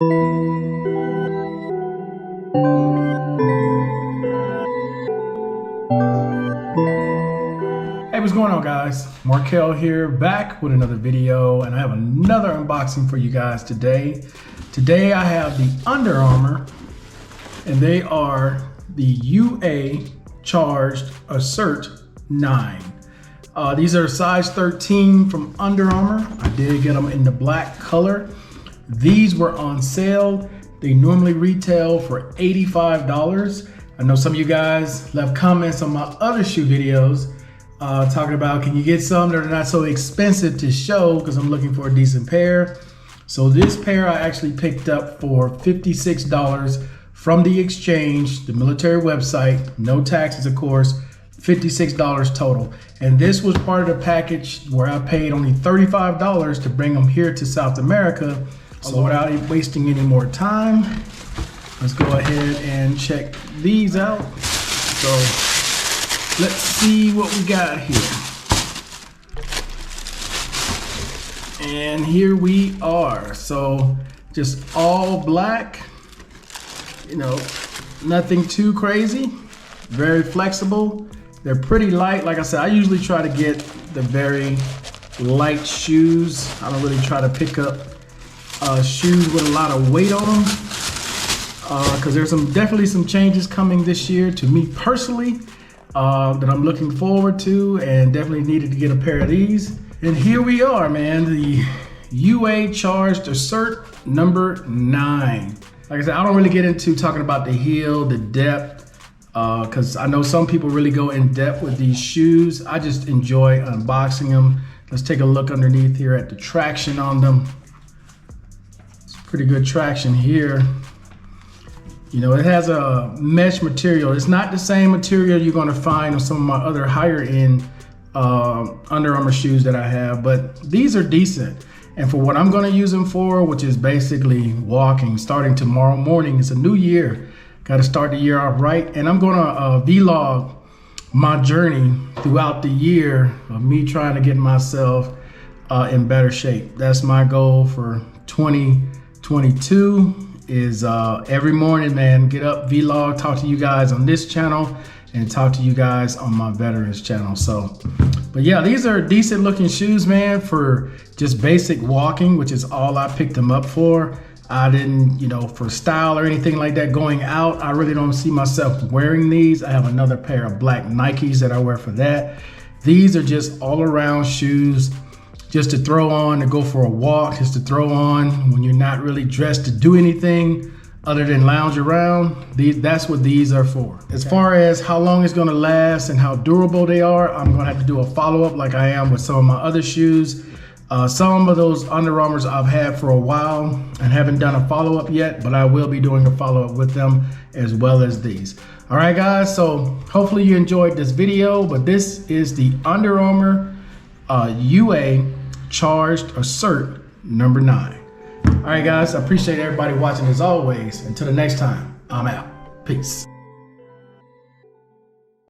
Hey, what's going on, guys? Markel here, back with another video, and I have another unboxing for you guys today. Today I have the Under Armour, and they are the UA Charged Assert 9. These are size 13 from Under Armour. I did get them in the black color. These were on sale. They normally retail for $85. I know some of you guys left comments on my other shoe videos talking about, can you get some that are not so expensive to show, because I'm looking for a decent pair. So this pair I actually picked up for $56 from the exchange, the military website, no taxes of course, $56 total. And this was part of the package where I paid only $35 to bring them here to South America. So without wasting any more time, let's go ahead and check these out. So let's see what we got here. And here we are. So just all black, you know, nothing too crazy, very flexible. They're pretty light. Like I said, I usually try to get the very light shoes. I don't really try to pick up shoes with a lot of weight on them, because there's definitely some changes coming this year to me personally that I'm looking forward to, and definitely needed to get a pair of these. And here we are, man, the UA Charged Assert number 9. Like I said, I don't really get into talking about the heel, the depth, because I know some people really go in depth with these shoes. I just enjoy unboxing them. Let's take a look underneath here at the traction on them. It's pretty good traction here. You know, it has a mesh material. It's not the same material you're gonna find on some of my other higher end Under Armour shoes that I have, but these are decent. And for what I'm gonna use them for, which is basically walking, starting tomorrow morning, it's a new year. Gotta start the year off right. And I'm gonna vlog my journey throughout the year of me trying to get myself in better shape. That's my goal for 2022. Is every morning, man, get up, vlog, talk to you guys on this channel and talk to you guys on my veterans channel. So, but yeah, these are decent looking shoes, man, for just basic walking, which is all I picked them up for. I didn't, you know, for style or anything like that going out. I really don't see myself wearing these. I have another pair of black Nikes that I wear for that. These are just all around shoes, just to throw on, to go for a walk, just to throw on when you're not really dressed to do anything other than lounge around. That's what these are for. As far as how long it's gonna last and how durable they are, I'm gonna have to do a follow-up like I am with some of my other shoes. Some of those Under Armours I've had for a while and haven't done a follow-up yet, but I will be doing a follow-up with them as well as these. All right, guys, so hopefully you enjoyed this video, but this is the Under Armour UA Charged Assert number 9. All right, guys, I appreciate everybody watching as always. Until the next time, I'm out. Peace.